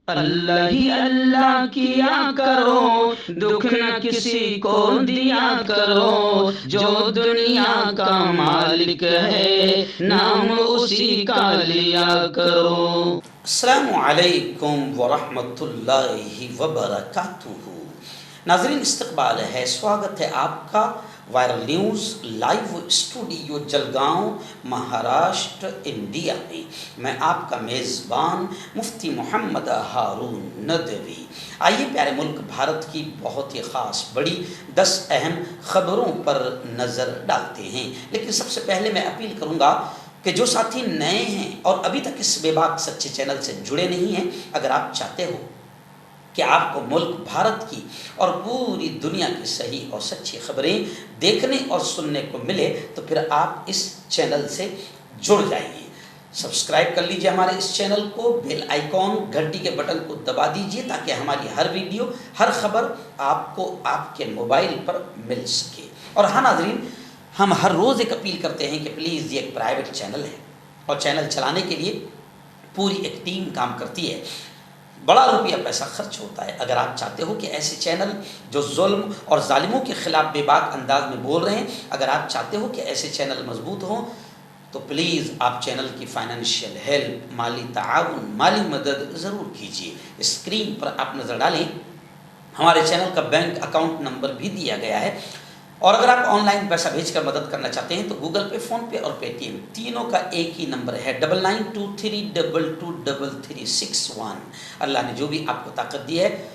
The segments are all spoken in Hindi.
अल्लाह ही अल्लाह किया करो, दुख न किसी को दिया करो, जो दुनिया का मालिक है नाम उसी का लिया करो। अस्सलामु अलैकुम वरहमतुल्लाहि वबरकातुहू। नाज़रीन, इस्तकबाल है, स्वागत है आपका viral news live studio Jalgaon, Maharashtra, India में। मैं आपका मेज़बान मुफ्ती मोहम्मद हारून नदवी। आइए प्यारे मुल्क भारत की बहुत ही ख़ास बड़ी 10 अहम ख़बरों पर नज़र डालते हैं। लेकिन सबसे पहले मैं अपील करूँगा कि जो साथी नए हैं और अभी तक इस बेबाक सच्चे चैनल से जुड़े नहीं हैं, अगर आप चाहते हो कि आपको मुल्क भारत की और पूरी दुनिया की सही और सच्ची खबरें देखने और सुनने को मिले, तो फिर आप इस चैनल से जुड़ जाइए। सब्सक्राइब कर लीजिए हमारे इस चैनल को, बेल आइकॉन घंटी के बटन को दबा दीजिए ताकि हमारी हर वीडियो, हर खबर आपको आपके मोबाइल पर मिल सके। और हाँ नाज़रीन, हम हर रोज़ एक अपील करते हैं कि प्लीज़, ये एक प्राइवेट चैनल है और चैनल चलाने के लिए पूरी एक टीम काम करती है, बड़ा रुपया पैसा खर्च होता है। अगर आप चाहते हो कि ऐसे चैनल जो जुल्म और जालिमों के ख़िलाफ़ बेबाक अंदाज में बोल रहे हैं, अगर आप चाहते हो कि ऐसे चैनल मजबूत हों, तो प्लीज़ आप चैनल की फाइनेंशियल हेल्प, माली ताउन, माली मदद ज़रूर कीजिए। स्क्रीन पर आप नज़र डालें, हमारे चैनल का बैंक अकाउंट नंबर भी दिया गया है। और अगर आप ऑनलाइन पैसा भेजकर मदद करना चाहते हैं तो गूगल पे, फ़ोन पे और पेटीएम तीनों का एक ही नंबर है, 9923223361। अल्लाह ने जो भी आपको ताकत दी है,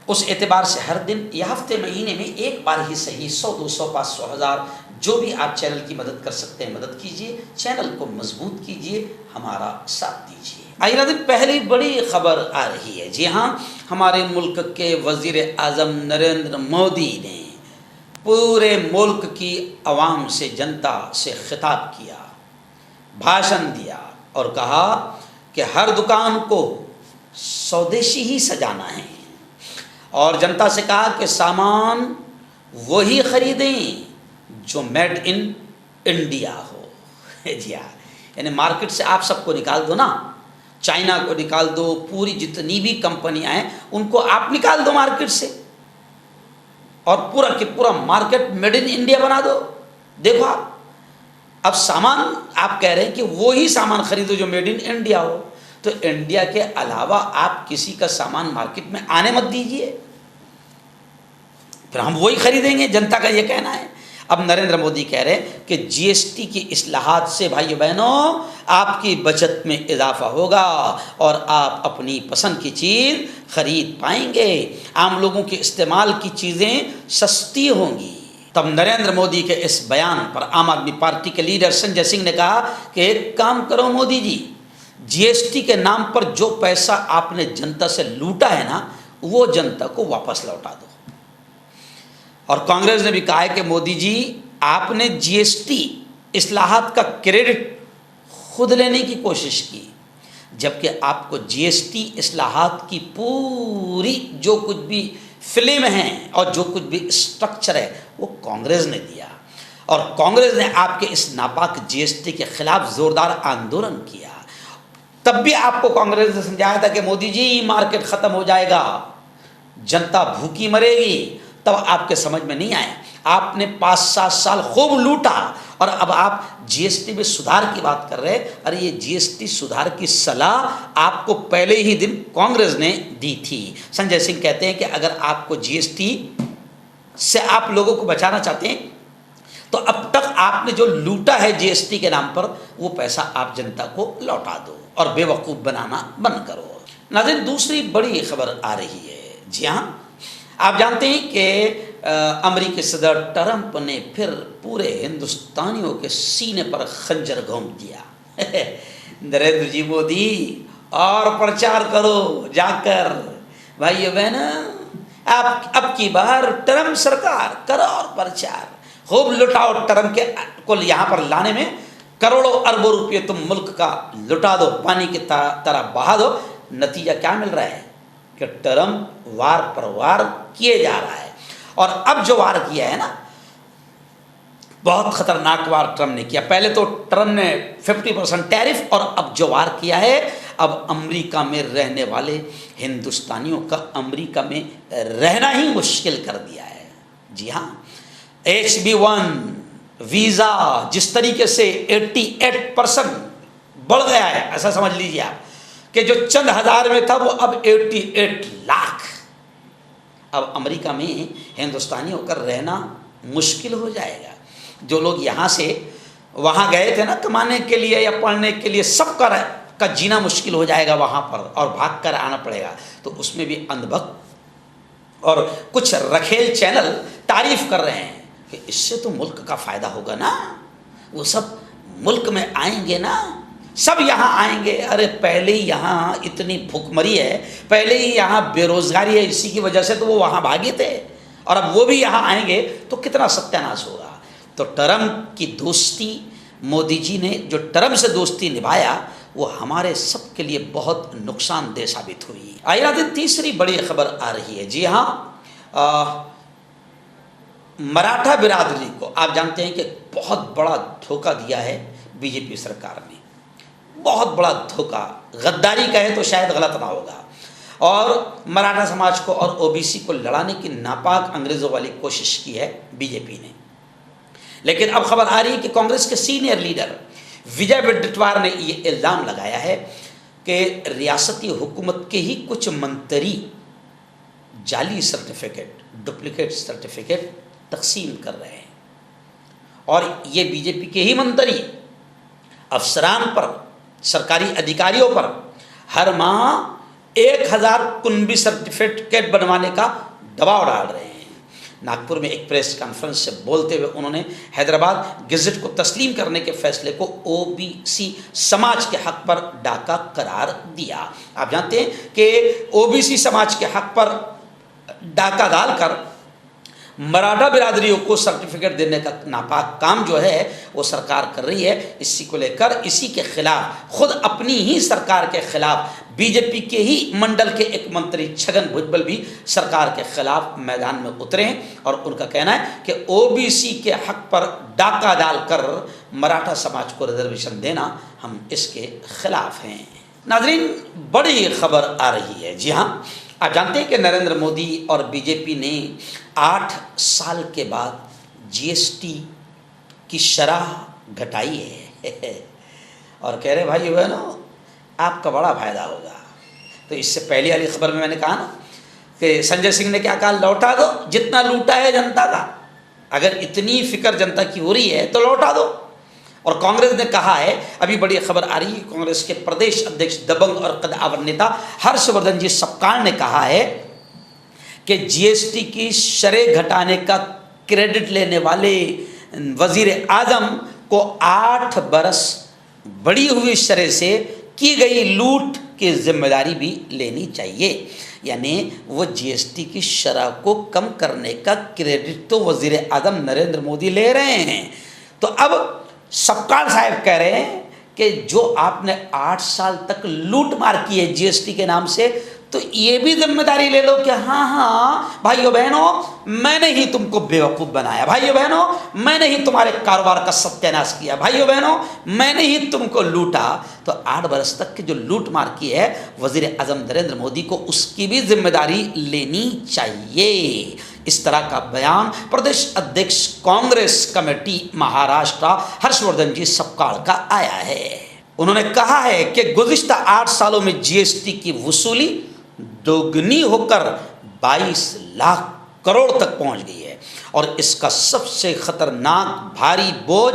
उस एतबार से हर दिन या हफ्ते महीने में एक बार ही सही 100, 200, 500, 1000 जो भी आप चैनल की मदद कर सकते हैं मदद कीजिए, चैनल को मजबूत कीजिए, हमारा साथ दीजिए। आइए नाज़रीन, पहली बड़ी खबर आ रही है। जी हाँ, हमारे मुल्क के वज़ीर आज़म नरेंद्र मोदी ने पूरे मुल्क की आवाम से, जनता से खिताब किया, भाषण दिया और कहा कि हर दुकान को स्वदेशी ही सजाना है और जनता से कहा कि सामान वही ख़रीदें जो मेड इन इंडिया हो। जी हाँ, यानी मार्केट से आप सबको निकाल दो ना, चाइना को निकाल दो, पूरी जितनी भी कंपनियां हैं उनको आप निकाल दो मार्केट से और पूरा के पूरा मार्केट मेड इन इंडिया बना दो। देखो आप, अब सामान आप कह रहे हैं कि वो ही सामान खरीदो जो मेड इन इंडिया हो, तो इंडिया के अलावा आप किसी का सामान मार्केट में आने मत दीजिए, फिर हम वही खरीदेंगे, जनता का ये कहना है। अब नरेंद्र मोदी कह रहे हैं कि जीएसटी की इस्लाहात से भाइयों बहनों आपकी बचत में इजाफा होगा और आप अपनी पसंद की चीज़ खरीद पाएंगे, आम लोगों के इस्तेमाल की चीज़ें सस्ती होंगी। तब नरेंद्र मोदी के इस बयान पर आम आदमी पार्टी के लीडर संजय सिंह ने कहा कि एक काम करो मोदी जी, जीएसटी के नाम पर जो पैसा आपने जनता से लूटा है ना, वो जनता को वापस लौटा दो। और कांग्रेस ने भी कहा है कि मोदी जी, आपने जीएसटी इस्लाहात का क्रेडिट खुद लेने की कोशिश की, जबकि आपको जीएसटी इस्लाहात की पूरी जो कुछ भी फिल्म है और जो कुछ भी स्ट्रक्चर है वो कांग्रेस ने दिया। और कांग्रेस ने आपके इस नापाक जीएसटी के खिलाफ ज़ोरदार आंदोलन किया। तब भी आपको कांग्रेस ने समझाया था कि मोदी जी, मार्केट ख़त्म हो जाएगा, जनता भूखी मरेगी, तब आपके समझ में नहीं आया। आपने 5-7 साल खूब लूटा और अब आप जीएसटी में सुधार की बात कर रहे हैं। अरे ये जीएसटी सुधार की सलाह आपको पहले ही दिन कांग्रेस ने दी थी। संजय सिंह कहते हैं कि अगर आपको जीएसटी से आप लोगों को बचाना चाहते हैं तो अब तक आपने जो लूटा है जीएसटी के नाम पर, वो पैसा आप जनता को लौटा दो और बेवकूफ़ बनाना बंद करो। नाज़रीन, दूसरी बड़ी खबर आ रही है। जी हाँ, आप जानते हैं कि अमेरिकी सदर ट्रंप ने फिर पूरे हिंदुस्तानियों के सीने पर खंजर घोंप दिया। नरेंद्र जी मोदी, और प्रचार करो जाकर, भाइयों बहन, आप अब की बार ट्रंप सरकार करो और प्रचार, खूब लुटाओ। ट्रंप के को यहाँ पर लाने में करोड़ों अरबों रुपये तुम मुल्क का लुटा दो, पानी की तरह बहा दो। नतीजा क्या मिल रहा है कि ट्रंप वार पर वार किए जा रहा है। और अब जो वार किया है ना, बहुत खतरनाक वार ट्रंप ने किया। पहले तो ट्रंप ने 50% टैरिफ, और अब जो वार किया है, अब अमेरिका में रहने वाले हिंदुस्तानियों का अमेरिका में रहना ही मुश्किल कर दिया है। जी हाँ, HB1 वीज़ा जिस तरीके से 88% बढ़ गया है, ऐसा समझ लीजिए आप कि जो चंद हज़ार में था वो अब 88 लाख। अब अमेरिका में हिंदुस्तानियों का रहना मुश्किल हो जाएगा। जो लोग यहाँ से वहाँ गए थे ना कमाने के लिए या पढ़ने के लिए, सबका का जीना मुश्किल हो जाएगा वहाँ पर और भाग कर आना पड़ेगा। तो उसमें भी अंधभक्त और कुछ रखेल चैनल तारीफ कर रहे हैं कि इससे तो मुल्क का फ़ायदा होगा ना, वो सब मुल्क में आएंगे ना, सब यहाँ आएंगे। अरे पहले ही यहाँ इतनी भूखमरी है, पहले ही यहाँ बेरोजगारी है, इसी की वजह से तो वो वहाँ भागे थे, और अब वो भी यहाँ आएंगे तो कितना सत्यानाश होगा। तो ट्रम्प की दोस्ती, मोदी जी ने जो ट्रम्प से दोस्ती निभाया वो हमारे सब के लिए बहुत नुकसानदेह साबित हुई। आइए तीसरी बड़ी खबर आ रही है। जी हाँ, मराठा बिरादरी को आप जानते हैं कि बहुत बड़ा धोखा दिया है बीजेपी सरकार ने, बहुत बड़ा धोखा, गद्दारी कहे तो शायद गलत ना होगा। और मराठा समाज को और ओबीसी को लड़ाने की नापाक अंग्रेज़ों वाली कोशिश की है बीजेपी ने। लेकिन अब खबर आ रही है कि कांग्रेस के सीनियर लीडर विजय वडेट्टीवार ने ये इल्ज़ाम लगाया है कि रियासती हुकूमत के ही कुछ मंत्री जाली सर्टिफिकेट, डुप्लीकेट सर्टिफिकेट तकसीम कर रहे हैं, और ये बीजेपी के ही मंत्री अफसरान पर, सरकारी अधिकारियों पर हर माह 1000 कुनबी सर्टिफिकेट बनवाने का दबाव डाल रहे हैं। नागपुर में एक प्रेस कॉन्फ्रेंस से बोलते हुए उन्होंने हैदराबाद गज़ट को तस्लीम करने के फैसले को ओबीसी समाज के हक पर डाका करार दिया। आप जानते हैं कि ओबीसी समाज के हक पर डाका डालकर मराठा बिरादरियों को सर्टिफिकेट देने का नापाक काम जो है वो सरकार कर रही है। इसी को लेकर, इसी के खिलाफ, खुद अपनी ही सरकार के खिलाफ बीजेपी के ही मंडल के एक मंत्री छगन भुजबल भी सरकार के खिलाफ मैदान में उतरे हैं, और उनका कहना है कि ओबीसी के हक पर डाका डालकर मराठा समाज को रिजर्वेशन देना, हम इसके खिलाफ हैं। नाजरीन, बड़ी खबर आ रही है। जी हाँ, आप जानते हैं कि नरेंद्र मोदी और बीजेपी ने 8 साल के बाद जीएसटी की शरह घटाई है और कह रहे भाई बहनों आपका बड़ा फायदा होगा। तो इससे पहले वाली खबर में मैंने कहा ना कि संजय सिंह ने क्या कहा, लौटा दो जितना लूटा है जनता का। अगर इतनी फिक्र जनता की हो रही है तो लौटा दो। और कांग्रेस ने कहा है, अभी बड़ी खबर आ रही है, कांग्रेस के प्रदेश अध्यक्ष दबंग और कद्दावर नेता हर्षवर्धन जी सपकाळ ने कहा है कि जीएसटी की शरह घटाने का क्रेडिट लेने वाले वजीर आजम को 8 बरस बढ़ी हुई शरह से की गई लूट की जिम्मेदारी भी लेनी चाहिए। यानी वो जीएसटी की शरह को कम करने का क्रेडिट तो वजीर आजम नरेंद्र मोदी ले रहे हैं। तो अब सपकाळ साहब कह रहे हैं कि जो आपने 8 साल तक लूट मार की है जीएसटी के नाम से, तो ये भी जिम्मेदारी ले लो कि हाँ भाइयों बहनों मैंने ही तुमको बेवकूफ़ बनाया, भाइयों बहनों मैंने ही तुम्हारे कारोबार का सत्यानाश किया, भाइयों बहनों मैंने ही तुमको लूटा। तो 8 बरस तक की जो लूट मार की है वज़ीर आज़म नरेंद्र मोदी को, उसकी भी जिम्मेदारी लेनी चाहिए। इस तरह का बयान प्रदेश अध्यक्ष कांग्रेस कमेटी महाराष्ट्र हर्षवर्धन जी सपकाळ का आया है। उन्होंने कहा है कि गुज़िश्ता 8 सालों में जीएसटी की वसूली दोगुनी होकर 22 लाख करोड़ तक पहुंच गई है, और इसका सबसे खतरनाक भारी बोझ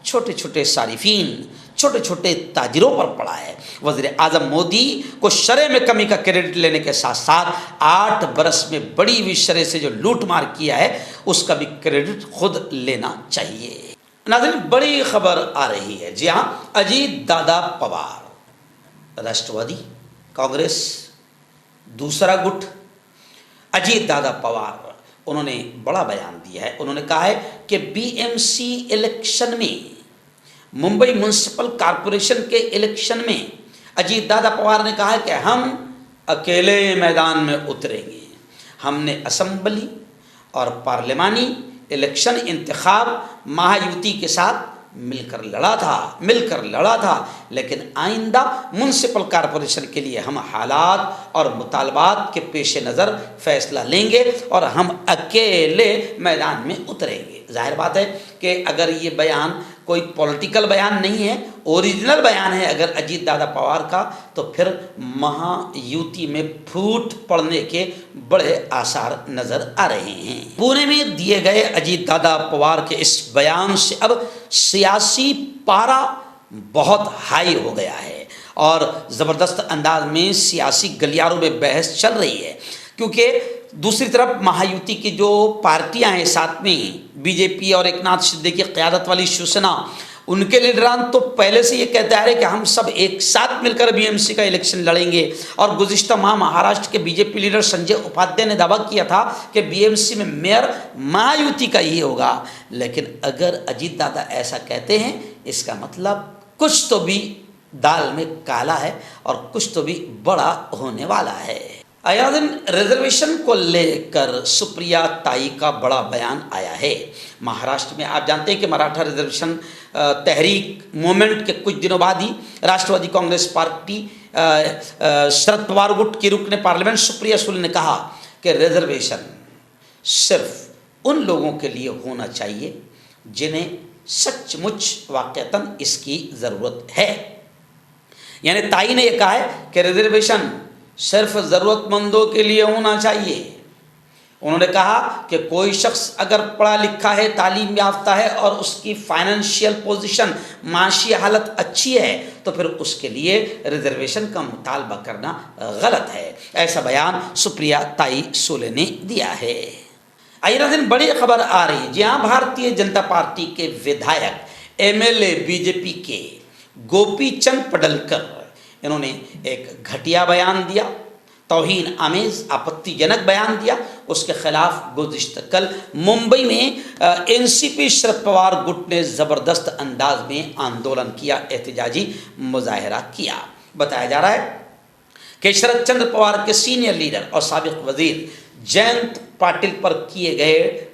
छोटे छोटे सारिफीन, छोटे छोटे ताजिरों पर पड़ा है। वज़ीर आज़म मोदी को शरह में कमी का क्रेडिट लेने के साथ साथ 8 बरस में बड़ी हुई शरह से जो लूट मार किया है उसका भी क्रेडिट खुद लेना चाहिए। नाज़रीन, बड़ी खबर आ रही है। जी हाँ, अजीत दादा पवार, राष्ट्रवादी कांग्रेस दूसरा गुट, अजीत दादा पवार, उन्होंने बड़ा बयान दिया है। उन्होंने कहा है कि बीएमसी इलेक्शन में, मुंबई म्युनिसिपल कॉरपोरेशन के इलेक्शन में अजीत दादा पवार ने कहा है कि हम अकेले मैदान में उतरेंगे। हमने असेंबली और पार्लिमानी इलेक्शन इंतखाब महायुति के साथ मिलकर लड़ा था, लेकिन आइंदा म्युनिसिपल कॉरपोरेशन के लिए हम हालात और मुतालबात के पेश नज़र फैसला लेंगे और हम अकेले मैदान में उतरेंगे। जाहिर बात है कि अगर ये बयान कोई पॉलिटिकल बयान नहीं है, ओरिजिनल बयान है अगर अजीत दादा पवार का, तो फिर महायुति में फूट पड़ने के बड़े आसार नज़र आ रहे हैं। पुणे में दिए गए अजीत दादा पवार के इस बयान से अब सियासी पारा बहुत हाई हो गया है और ज़बरदस्त अंदाज में सियासी गलियारों में बहस चल रही है, क्योंकि दूसरी तरफ महायुति की जो पार्टियां हैं साथ में, बीजेपी और एकनाथ शिंदे की क़यादत वाली शिवसेना, उनके लीडरान तो पहले से ये कहते आ रहे कि हम सब एक साथ मिलकर बीएमसी का इलेक्शन लड़ेंगे। और गुज़िश्ता माह महाराष्ट्र के बीजेपी लीडर संजय उपाध्याय ने दावा किया था कि बीएमसी में मेयर महायुति का ही होगा। लेकिन अगर अजीत दादा ऐसा कहते हैं, इसका मतलब कुछ तो भी दाल में काला है और कुछ तो भी बड़ा होने वाला है। आया दिन रिजर्वेशन को लेकर सुप्रिया ताई का बड़ा बयान आया है। महाराष्ट्र में आप जानते हैं कि मराठा रिजर्वेशन तहरीक मूवमेंट के कुछ दिनों बाद ही राष्ट्रवादी कांग्रेस पार्टी शरद पवार गुट की रुकने पार्लियामेंट सुप्रिया सुले ने कहा कि रिजर्वेशन सिर्फ उन लोगों के लिए होना चाहिए जिन्हें सचमुच वाकईतन इसकी ज़रूरत है। यानी ताई ने यह कहा है कि रिजर्वेशन सिर्फ ज़रूरतमंदों के लिए होना चाहिए। उन्होंने कहा कि कोई शख्स अगर पढ़ा लिखा है, तालीम याफ्ता है और उसकी फाइनेंशियल पोजीशन, माशी हालत अच्छी है, तो फिर उसके लिए रिजर्वेशन का मुतालबा करना गलत है। ऐसा बयान सुप्रिया ताई सोले ने दिया है। आइए दिन बड़ी खबर आ रही है, जहाँ भारतीय जनता पार्टी के विधायक एमएलए बीजेपी के गोपी चंद पडलकर, इन्होंने एक घटिया बयान दिया, तौहीन आमेज आपत्तिजनक बयान दिया। उसके खिलाफ गुज़िश्ता कल मुंबई में एनसीपी शरद पवार गुट ने ज़बरदस्त अंदाज में आंदोलन किया, एहतजाजी मुजाहरा किया। बताया जा रहा है कि शरद चंद्र पवार के सीनियर लीडर और साबिक वजीर जयंत पाटिल पर किए गए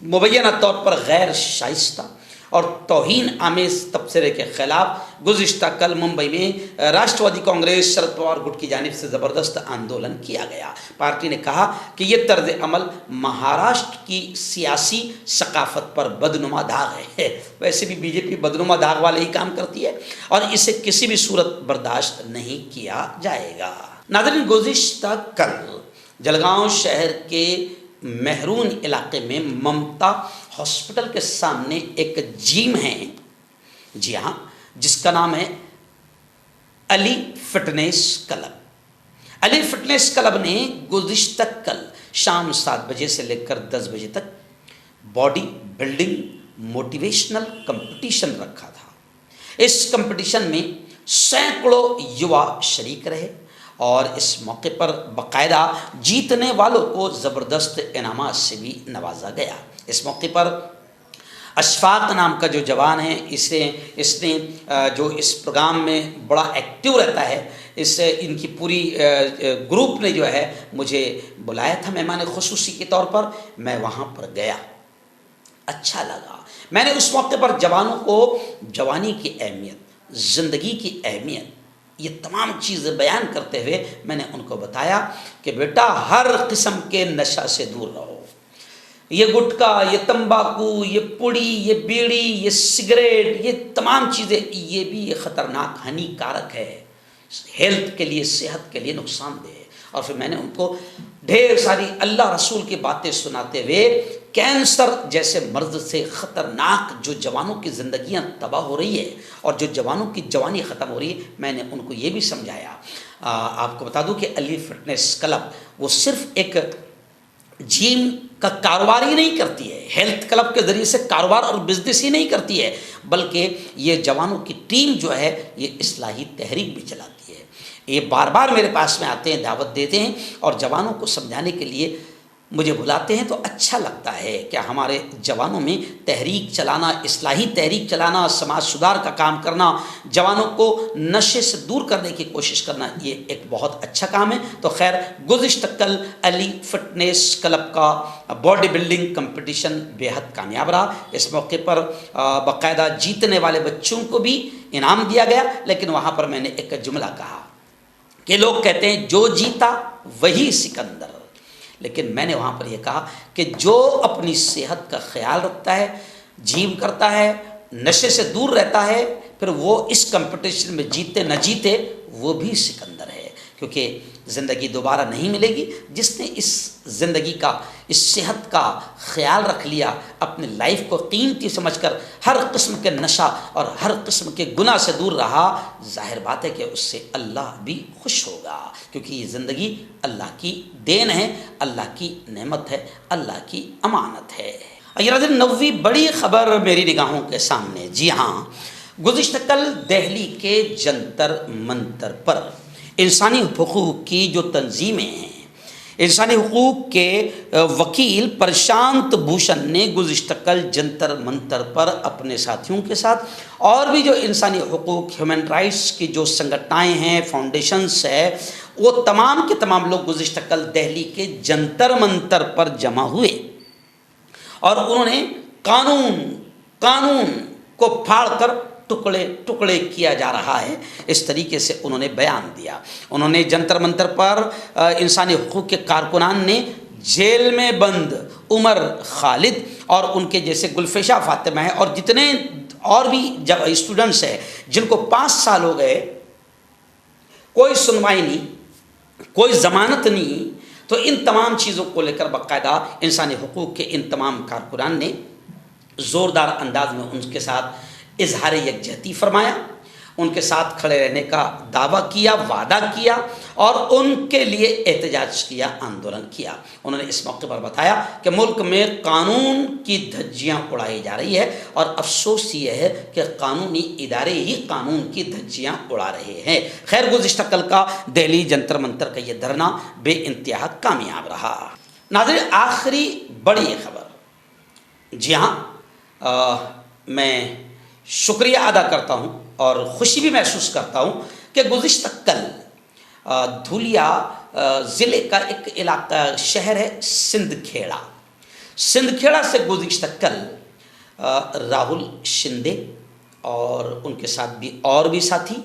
मुबैना तौर पर गैर शाइस्ता और तौहीन आमेज तबसरे के खिलाफ गुज़िश्ता कल मुंबई में राष्ट्रवादी कांग्रेस शरद पवार गुट की जानिब से ज़बरदस्त आंदोलन किया गया। पार्टी ने कहा कि ये तर्ज अमल महाराष्ट्र की सियासी सकाफत पर बदनुमा दाग है। वैसे भी बीजेपी बदनुमा दाग वाले ही काम करती है और इसे किसी भी सूरत बर्दाश्त नहीं किया जाएगा। नाज़रीन, गुज़िश्ता कल जलगांव शहर के मेहरून इलाके में ममता हॉस्पिटल के सामने एक जिम है, जी हाँ, जिसका नाम है Ali fitness club. Ali fitness club ने गुज़िश्ता कल शाम 7 बजे से लेकर 10 बजे तक बॉडी बिल्डिंग मोटिवेशनल कंपटीशन रखा था। इस कंपटीशन में सैकड़ों युवा शरीक रहे और इस मौके पर बाकायदा जीतने वालों को ज़बरदस्त इनामात से भी नवाजा गया। इस मौके पर अशफाक नाम का जो जवान है, इसने जो इस प्रोग्राम में बड़ा एक्टिव रहता है, इससे इनकी पूरी ग्रुप ने जो है मुझे बुलाया था मेहमान खुसूसी के तौर पर। मैं वहाँ पर गया, अच्छा लगा। मैंने उस मौके पर जवानों को जवानी की अहमियत, ज़िंदगी की अहमियत, ये तमाम चीज़ें बयान करते हुए मैंने उनको बताया कि बेटा हर किस्म के नशा से दूर रहो। ये गुटखा, ये तंबाकू, ये पुड़ी, ये बीड़ी, ये सिगरेट, ये तमाम चीज़ें, ये भी ख़तरनाक, हानिकारक है, हेल्थ के लिए, सेहत के लिए नुकसानदेह है। और फिर मैंने उनको ढेर सारी अल्लाह रसूल की बातें सुनाते हुए कैंसर जैसे मर्ज से ख़तरनाक जो जवानों की ज़िंदगियां तबाह हो रही है और जो जवानों की जवानी ख़त्म हो रही है, मैंने उनको ये भी समझाया। आपको बता दूं कि अली फिटनेस क्लब वो सिर्फ एक जिम का कारोबार ही नहीं करती है, हेल्थ क्लब के ज़रिए से कारोबार और बिजनेस ही नहीं करती है, बल्कि ये जवानों की टीम जो है ये इस्लाही तहरीक भी चलाती है। ये बार बार मेरे पास में आते हैं, दावत देते हैं और जवानों को समझाने के लिए मुझे बुलाते हैं तो अच्छा लगता है कि हमारे जवानों में तहरीक चलाना, इस्लाही तहरीक चलाना, समाज सुधार का काम करना, जवानों को नशे से दूर करने की कोशिश करना, ये एक बहुत अच्छा काम है। तो खैर, गुज़िश्ता कल अली फिटनेस क्लब का बॉडी बिल्डिंग कंपटीशन बेहद कामयाब रहा। इस मौके पर बाकायदा जीतने वाले बच्चों को भी इनाम दिया गया। लेकिन वहाँ पर मैंने एक जुमला कहा कि लोग कहते हैं जो जीता वही सिकंदर, लेकिन मैंने वहाँ पर यह कहा कि जो अपनी सेहत का ख्याल रखता है, जिम करता है, नशे से दूर रहता है, फिर वो इस कंपटीशन में जीते न जीते वो भी सिकंदर है। क्योंकि ज़िंदगी दोबारा नहीं मिलेगी। जिसने इस ज़िंदगी का, इस सेहत का ख्याल रख लिया, अपनी लाइफ को कीमती समझकर हर किस्म के नशा और हर किस्म के गुनाह से दूर रहा, जाहिर बात है कि उससे अल्लाह भी खुश होगा। क्योंकि ये ज़िंदगी अल्लाह की देन है, अल्लाह की नेमत है, अल्लाह की अमानत है। अगर 9वीं बड़ी ख़बर मेरी निगाहों के सामने, जी हाँ, गुज़िश्ता कल दिल्ली के जंतर मंतर पर इंसानी हुकूक़ की जो तंजीमें हैं, इंसानी हुकूक़ के वकील प्रशांत भूषण ने गुज़िश्ता कल जंतर मंतर पर अपने साथियों के साथ और भी जो इंसानी हुकूक़, ह्यूमन राइट्स की जो संगठनाएँ हैं, फाउंडेशंस है, वो तमाम के तमाम लोग गुज़िश्ता कल दिल्ली के जंतर मंतर पर जमा हुए और उन्होंने कानून को फाड़कर टुकड़े टुकड़े किया जा रहा है, इस तरीके से उन्होंने बयान दिया। उन्होंने जंतर मंतर पर इंसानी हुकूक़ के कारकुनान ने जेल में बंद उमर खालिद और उनके जैसे गुलफेशा फातिमा है और जितने और भी जब स्टूडेंट्स हैं जिनको 5 साल हो गए, कोई सुनवाई नहीं, कोई ज़मानत नहीं, तो इन तमाम चीज़ों को लेकर बाकायदा इंसानी हुकूक़ के इन तमाम कारकुनान ने ज़ोरदार अंदाज में उनके साथ इजहार यकजहती फरमाया, उनके साथ खड़े रहने का दावा किया, वादा किया और उनके लिए एहतजाज किया, आंदोलन किया। उन्होंने इस मौके पर बताया कि मुल्क में कानून की धज्जियाँ उड़ाई जा रही है और अफसोस ये है कि कानूनी इदारे ही कानून की धज्जियाँ उड़ा रहे हैं। खैर, गुज़िश्ता कल का दिल्ली जंतर मंतर का ये धरना बेइंतहा कामयाब रहा। नाज़रीन, आखिरी बड़ी खबर, जी हाँ, मैं शुक्रिया अदा करता हूँ और ख़ुशी भी महसूस करता हूँ कि गुज़िश्ता कल धुलिया ज़िले का एक इलाका शहर है सिंदखेड़ा। सिंदखेड़ा से गुज़िश्ता कल राहुल शिंदे और उनके साथ भी और भी साथी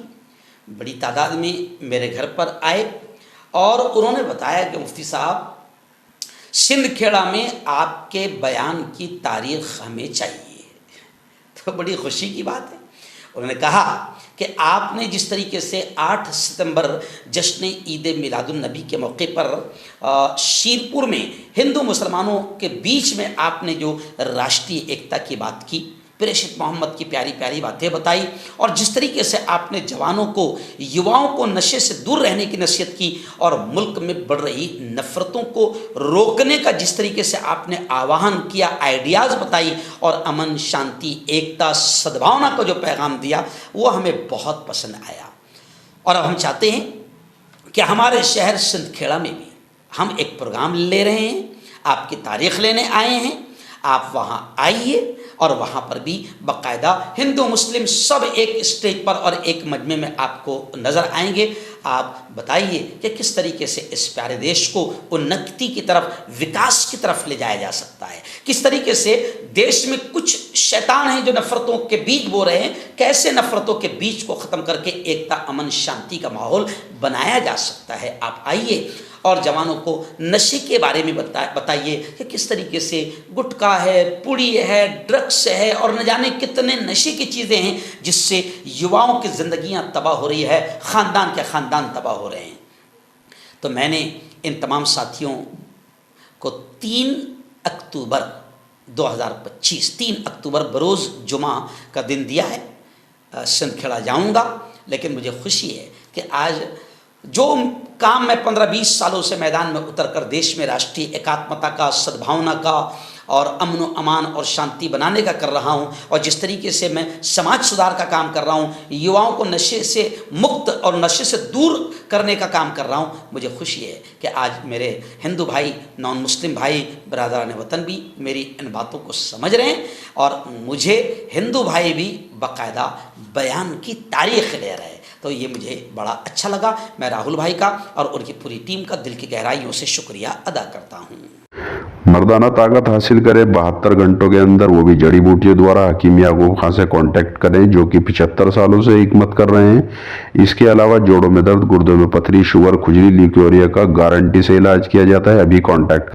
बड़ी तादाद में मेरे घर पर आए और उन्होंने बताया कि मुफ्ती साहब, सिंदखेड़ा में आपके बयान की तारीख़ हमें चाहिए। तो बड़ी खुशी की बात है। उन्होंने कहा कि आपने जिस तरीके से 8 सितंबर जश्न ईद मिलादुन नबी के मौके पर शीरपुर में हिंदू मुसलमानों के बीच में आपने जो राष्ट्रीय एकता की बात की, प्रेषित मोहम्मद की प्यारी प्यारी बातें बताई और जिस तरीके से आपने जवानों को, युवाओं को नशे से दूर रहने की नसीहत की और मुल्क में बढ़ रही नफ़रतों को रोकने का जिस तरीके से आपने आह्वान किया, आइडियाज़ बताई और अमन, शांति, एकता, सद्भावना का जो पैगाम दिया, वो हमें बहुत पसंद आया। और अब हम चाहते हैं कि हमारे शहर सिंदखेड़ा में भी हम एक प्रोग्राम ले रहे हैं, आपकी तारीख़ लेने आए हैं, आप वहाँ आइए और वहाँ पर भी बाकायदा हिंदू मुस्लिम सब एक स्टेज पर और एक मजमे में आपको नज़र आएंगे। आप बताइए कि किस तरीके से इस प्यारे देश को उन्नति की तरफ, विकास की तरफ ले जाया जा सकता है, किस तरीके से देश में कुछ शैतान हैं जो नफ़रतों के बीज बो रहे हैं, कैसे नफ़रतों के बीज को ख़त्म करके एकता, अमन, शांति का माहौल बनाया जा सकता है। आप आइए और जवानों को नशे के बारे में बताइए कि किस तरीके से गुटखा है, पुड़ी है, ड्रग्स है और न जाने कितने नशे की चीज़ें हैं जिससे युवाओं की ज़िंदगियां तबाह हो रही है, ख़ानदान के ख़ानदान तबाह हो रहे हैं। तो मैंने इन तमाम साथियों को 3 अक्टूबर 2025, 3 अक्टूबर बरोज़ जुमा का दिन दिया है। सिंदखेड़ा जाऊँगा, लेकिन मुझे खुशी है कि आज जो काम मैं 15-20 सालों से मैदान में उतरकर देश में राष्ट्रीय एकात्मता का, सद्भावना का और अमन व अमान और शांति बनाने का कर रहा हूँ, और जिस तरीके से मैं समाज सुधार का काम कर रहा हूँ, युवाओं को नशे से मुक्त और नशे से दूर करने का काम कर रहा हूँ, मुझे खुशी है कि आज मेरे हिंदू भाई, नॉन मुस्लिम भाई, बरादरान वतन भी मेरी इन बातों को समझ रहे हैं, और मुझे हिंदू भाई भी बाकायदा बयान की तारीख ले रहे हैं। तो ये मुझे बड़ा अच्छा लगा। मैं राहुल भाई का और उनकी पूरी टीम का दिल की गहराइयों से शुक्रिया अदा करता हूँ। मर्दाना ताकत हासिल करें 72 घंटों के अंदर, वो भी जड़ी बूटियों द्वारा। हकीम याकूब खान से कांटेक्ट करें, जो कि 75 सालों से हिकमत कर रहे हैं। इसके अलावा जोड़ों में दर्द, गुर्दों में पथरी, शुगर, खुजली, ल्यूकेरिया का गारंटी से इलाज किया जाता है। अभी कांटेक्ट